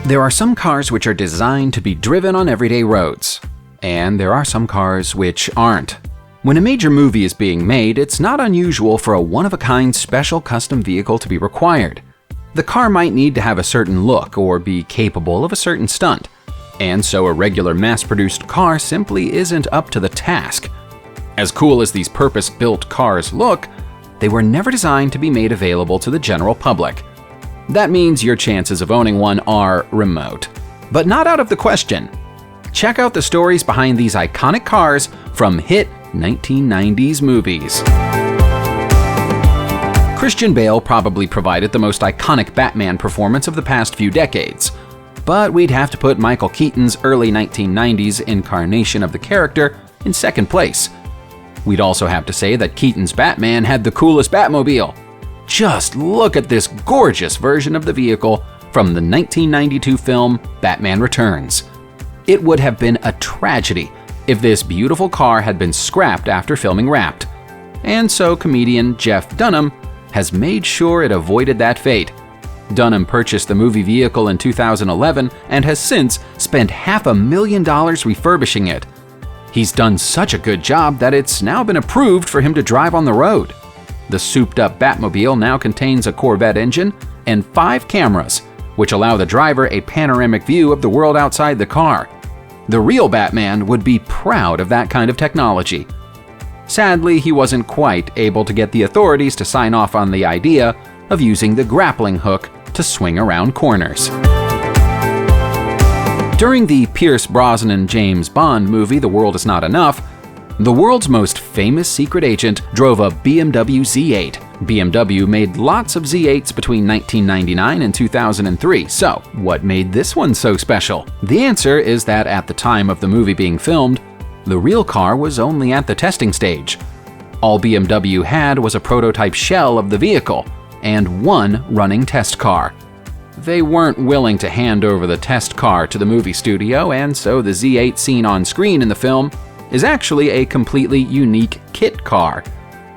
There are some cars which are designed to be driven on everyday roads, and there are some cars which aren't. When a major movie is being made, it's not unusual for a one-of-a-kind special custom vehicle to be required. The car might need to have a certain look or be capable of a certain stunt, and so a regular mass-produced car simply isn't up to the task. As cool as these purpose-built cars look, they were never designed to be made available to the general public. That means your chances of owning one are remote, but not out of the question. Check out the stories behind these iconic cars from hit 1990s movies. Christian Bale probably provided the most iconic Batman performance of the past few decades, but we'd have to put Michael Keaton's early 1990s incarnation of the character in second place. We'd also have to say that Keaton's Batman had the coolest Batmobile. Just look at this gorgeous version of the vehicle from the 1992 film Batman Returns. It would have been a tragedy if this beautiful car had been scrapped after filming Wrapped. And so comedian Jeff Dunham has made sure it avoided that fate. Dunham purchased the movie vehicle in 2011 and has since spent $500,000 refurbishing it. He's done such a good job that it's now been approved for him to drive on the road. The souped-up Batmobile now contains a Corvette engine and 5 cameras, which allow the driver a panoramic view of the world outside the car. The real Batman would be proud of that kind of technology. Sadly, he wasn't quite able to get the authorities to sign off on the idea of using the grappling hook to swing around corners. During the Pierce Brosnan James Bond movie The World Is Not Enough, the world's most famous secret agent drove a BMW Z8. BMW made lots of Z8s between 1999 and 2003, so what made this one so special? The answer is that at the time of the movie being filmed, the real car was only at the testing stage. All BMW had was a prototype shell of the vehicle and one running test car. They weren't willing to hand over the test car to the movie studio, and so the Z8 seen on screen in the film is actually a completely unique kit car,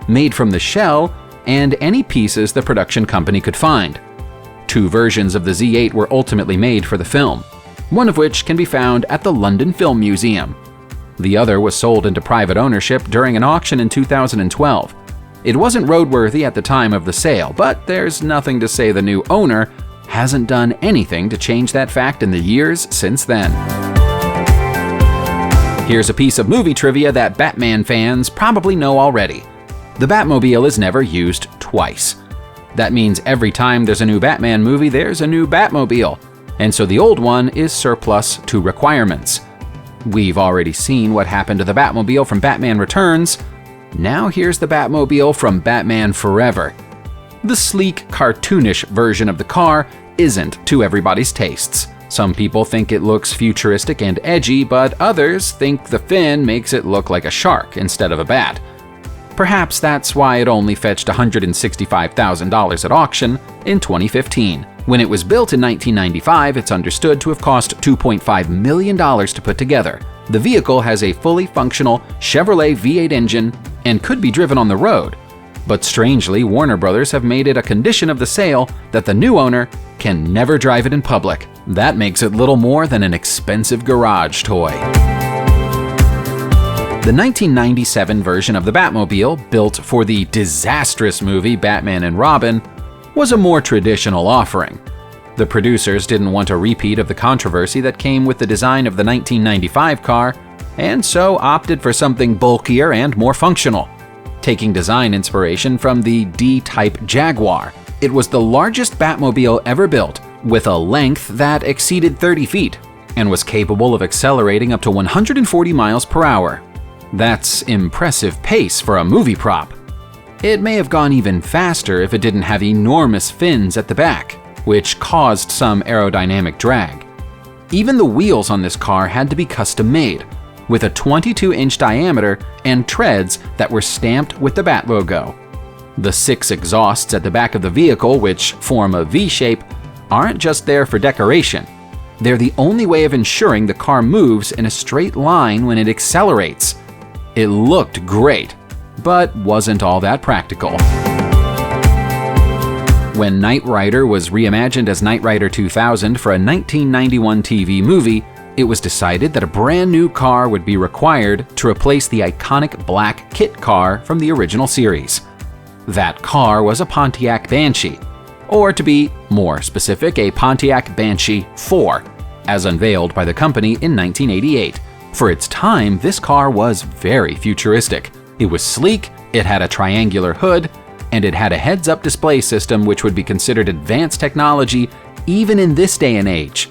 made from the shell and any pieces the production company could find. 2 versions of the Z8 were ultimately made for the film, one of which can be found at the London Film Museum. The other was sold into private ownership during an auction in 2012. It wasn't roadworthy at the time of the sale, but there's nothing to say the new owner hasn't done anything to change that fact in the years since then. Here's a piece of movie trivia that Batman fans probably know already. The Batmobile is never used twice. That means every time there's a new Batman movie, there's a new Batmobile, and so the old one is surplus to requirements. We've already seen what happened to the Batmobile from Batman Returns. Now here's the Batmobile from Batman Forever. The sleek, cartoonish version of the car isn't to everybody's tastes. Some people think it looks futuristic and edgy, but others think the fin makes it look like a shark instead of a bat. Perhaps that's why it only fetched $165,000 at auction in 2015. When it was built in 1995, it's understood to have cost $2.5 million to put together. The vehicle has a fully functional Chevrolet V8 engine and could be driven on the road. But strangely, Warner Brothers have made it a condition of the sale that the new owner can never drive it in public. That makes it little more than an expensive garage toy. The 1997 version of the Batmobile, built for the disastrous movie Batman and Robin, was a more traditional offering. The producers didn't want a repeat of the controversy that came with the design of the 1995 car, and so opted for something bulkier and more functional, taking design inspiration from the D-Type Jaguar. It was the largest Batmobile ever built, with a length that exceeded 30 feet, and was capable of accelerating up to 140 miles per hour. That's impressive pace for a movie prop. It may have gone even faster if it didn't have enormous fins at the back, which caused some aerodynamic drag. Even the wheels on this car had to be custom made, with a 22-inch diameter and treads that were stamped with the Bat logo. The 6 exhausts at the back of the vehicle, which form a V shape, aren't just there for decoration. They're the only way of ensuring the car moves in a straight line when it accelerates. It looked great, but wasn't all that practical. When Knight Rider was reimagined as Knight Rider 2000 for a 1991 TV movie, it was decided that a brand new car would be required to replace the iconic black kit car from the original series. That car was a Pontiac Banshee, or to be more specific, a Pontiac Banshee 4, as unveiled by the company in 1988. For its time, this car was very futuristic. It was sleek, it had a triangular hood, and it had a heads-up display system which would be considered advanced technology even in this day and age.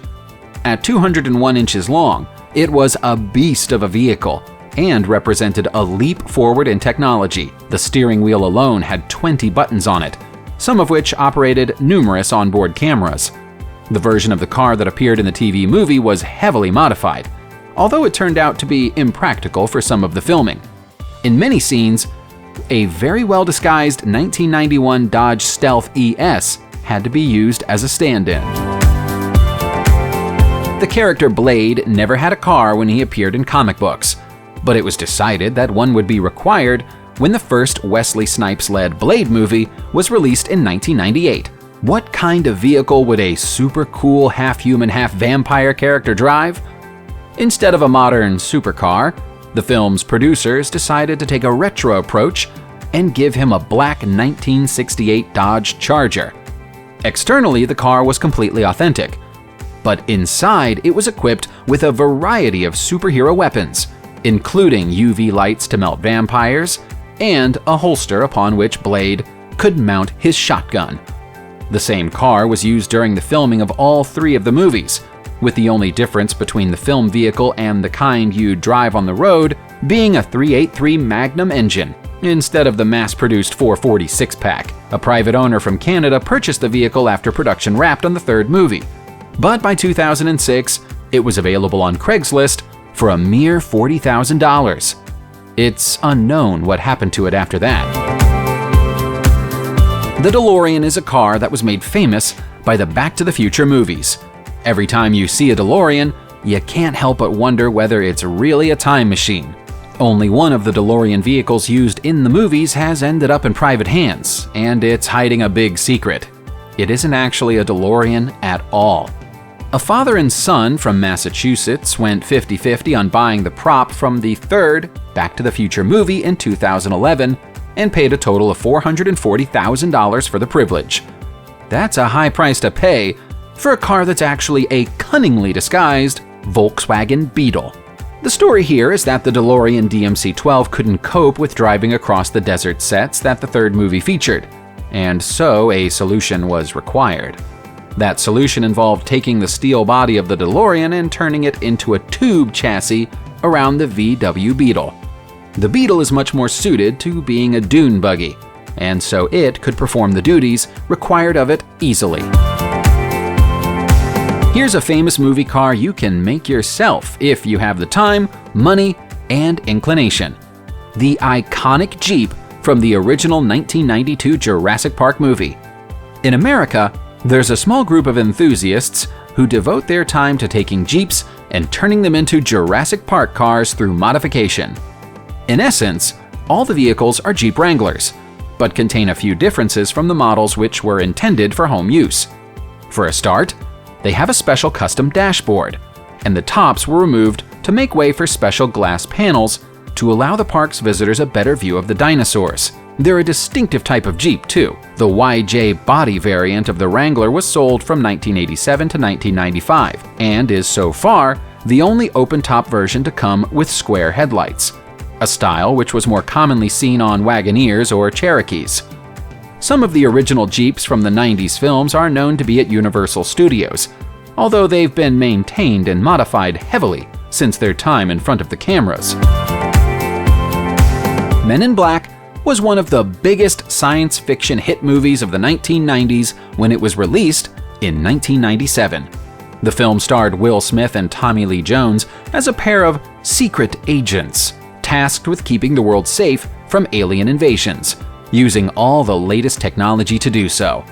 At 201 inches long, it was a beast of a vehicle and represented a leap forward in technology. The steering wheel alone had 20 buttons on it, some of which operated numerous onboard cameras. The version of the car that appeared in the TV movie was heavily modified, although it turned out to be impractical for some of the filming. In many scenes, a very well-disguised 1991 Dodge Stealth ES had to be used as a stand-in. The character Blade never had a car when he appeared in comic books, but it was decided that one would be required when the first Wesley Snipes-led Blade movie was released in 1998. What kind of vehicle would a super cool half-human, half-vampire character drive? Instead of a modern supercar, the film's producers decided to take a retro approach and give him a black 1968 Dodge Charger. Externally, the car was completely authentic, but inside it was equipped with a variety of superhero weapons, including UV lights to melt vampires, and a holster upon which Blade could mount his shotgun. The same car was used during the filming of all three of the movies, with the only difference between the film vehicle and the kind you'd drive on the road being a 383 Magnum engine, instead of the mass-produced 440 six-pack. A private owner from Canada purchased the vehicle after production wrapped on the third movie. But by 2006, it was available on Craigslist for a mere $40,000. It's unknown what happened to it after that. The DeLorean is a car that was made famous by the Back to the Future movies. Every time you see a DeLorean, you can't help but wonder whether it's really a time machine. Only one of the DeLorean vehicles used in the movies has ended up in private hands, and it's hiding a big secret. It isn't actually a DeLorean at all. A father and son from Massachusetts went 50-50 on buying the prop from the third Back to the Future movie in 2011 and paid a total of $440,000 for the privilege. That's a high price to pay for a car that's actually a cunningly disguised Volkswagen Beetle. The story here is that the DeLorean DMC-12 couldn't cope with driving across the desert sets that the third movie featured, and so a solution was required. That solution involved taking the steel body of the DeLorean and turning it into a tube chassis around the VW Beetle. The Beetle is much more suited to being a dune buggy, and so it could perform the duties required of it easily. Here's a famous movie car you can make yourself if you have the time, money, and inclination. The iconic Jeep from the original 1992 Jurassic Park movie. In America, there's a small group of enthusiasts who devote their time to taking Jeeps and turning them into Jurassic Park cars through modification. In essence, all the vehicles are Jeep Wranglers, but contain a few differences from the models which were intended for home use. For a start, they have a special custom dashboard, and the tops were removed to make way for special glass panels to allow the park's visitors a better view of the dinosaurs. They're a distinctive type of Jeep, too. The YJ body variant of the Wrangler was sold from 1987 to 1995, and is so far the only open-top version to come with square headlights, a style which was more commonly seen on Wagoneers or Cherokees. Some of the original Jeeps from the 90s films are known to be at Universal Studios, although they've been maintained and modified heavily since their time in front of the cameras. Men in Black was one of the biggest science fiction hit movies of the 1990s when it was released in 1997. The film starred Will Smith and Tommy Lee Jones as a pair of secret agents tasked with keeping the world safe from alien invasions, using all the latest technology to do so.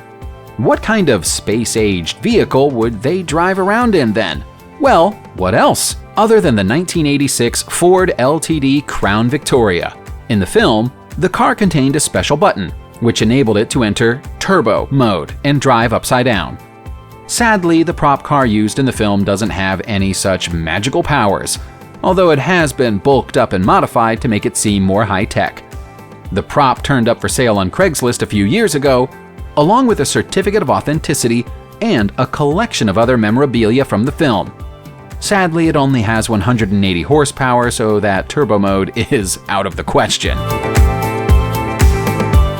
What kind of space-aged vehicle would they drive around in then? Well, what else other than the 1986 Ford LTD Crown Victoria? In the film, the car contained a special button, which enabled it to enter turbo mode and drive upside down. Sadly, the prop car used in the film doesn't have any such magical powers, although it has been bulked up and modified to make it seem more high-tech. The prop turned up for sale on Craigslist a few years ago, along with a certificate of authenticity and a collection of other memorabilia from the film. Sadly, it only has 180 horsepower, so that turbo mode is out of the question.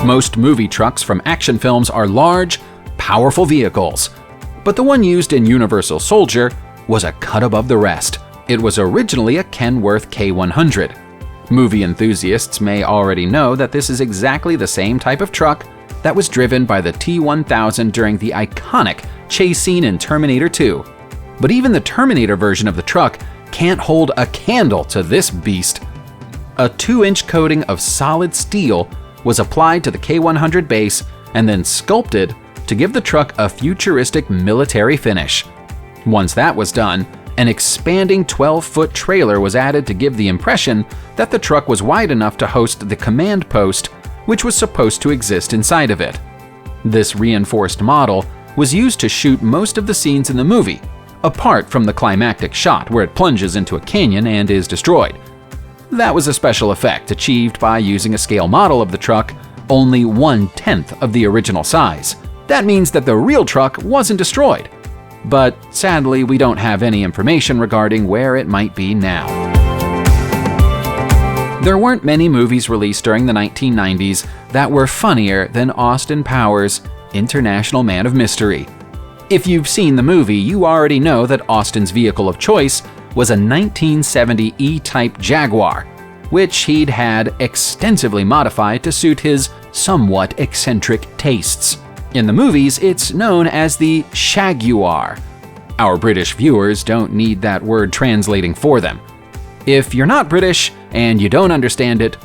Most movie trucks from action films are large, powerful vehicles, but the one used in Universal Soldier was a cut above the rest. It was originally a Kenworth K100. Movie enthusiasts may already know that this is exactly the same type of truck that was driven by the T-1000 during the iconic chase scene in Terminator 2. But even the Terminator version of the truck can't hold a candle to this beast. A 2-inch coating of solid steel was applied to the K100 base and then sculpted to give the truck a futuristic military finish. Once that was done, an expanding 12-foot trailer was added to give the impression that the truck was wide enough to host the command post, which was supposed to exist inside of it. This reinforced model was used to shoot most of the scenes in the movie, apart from the climactic shot where it plunges into a canyon and is destroyed. That was a special effect achieved by using a scale model of the truck only 1/10 of the original size. That means that the real truck wasn't destroyed. But sadly, we don't have any information regarding where it might be now. There weren't many movies released during the 1990s that were funnier than Austin Powers' International Man of Mystery. If you've seen the movie, you already know that Austin's vehicle of choice was a 1970 E-Type Jaguar, which he'd had extensively modified to suit his somewhat eccentric tastes. In the movies, it's known as the Jaguar. Our British viewers don't need that word translating for them. If you're not British and you don't understand it,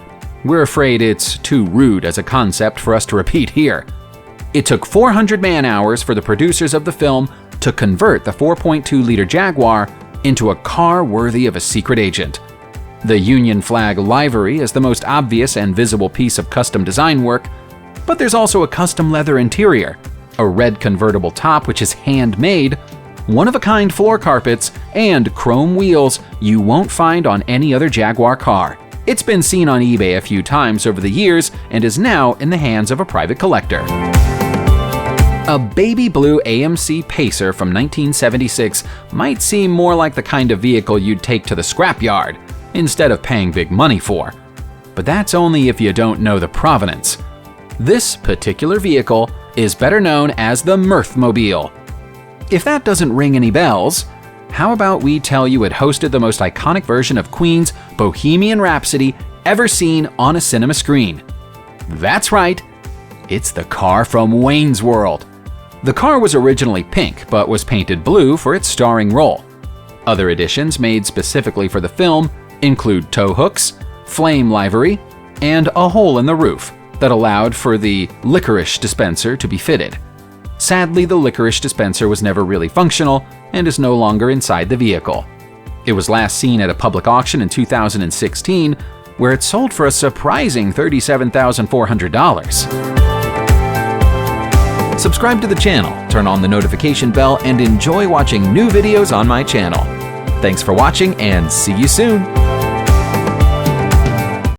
we're afraid it's too rude as a concept for us to repeat here. It took 400 man-hours for the producers of the film to convert the 4.2-liter Jaguar into a car worthy of a secret agent. The Union flag livery is the most obvious and visible piece of custom design work, but there's also a custom leather interior, a red convertible top which is handmade, one-of-a-kind floor carpets, and chrome wheels you won't find on any other Jaguar car. It's been seen on eBay a few times over the years and is now in the hands of a private collector. A baby blue AMC Pacer from 1976 might seem more like the kind of vehicle you'd take to the scrapyard instead of paying big money for. But that's only if you don't know the provenance. This particular vehicle is better known as the Mirthmobile. If that doesn't ring any bells, how about we tell you it hosted the most iconic version of Queen's Bohemian Rhapsody ever seen on a cinema screen? That's right, it's the car from Wayne's World. The car was originally pink, but was painted blue for its starring role. Other additions made specifically for the film include tow hooks, flame livery, and a hole in the roof that allowed for the licorice dispenser to be fitted. Sadly, the licorice dispenser was never really functional and is no longer inside the vehicle. It was last seen at a public auction in 2016, where it sold for a surprising $37,400. Subscribe to the channel, turn on the notification bell, and enjoy watching new videos on my channel. Thanks for watching and see you soon!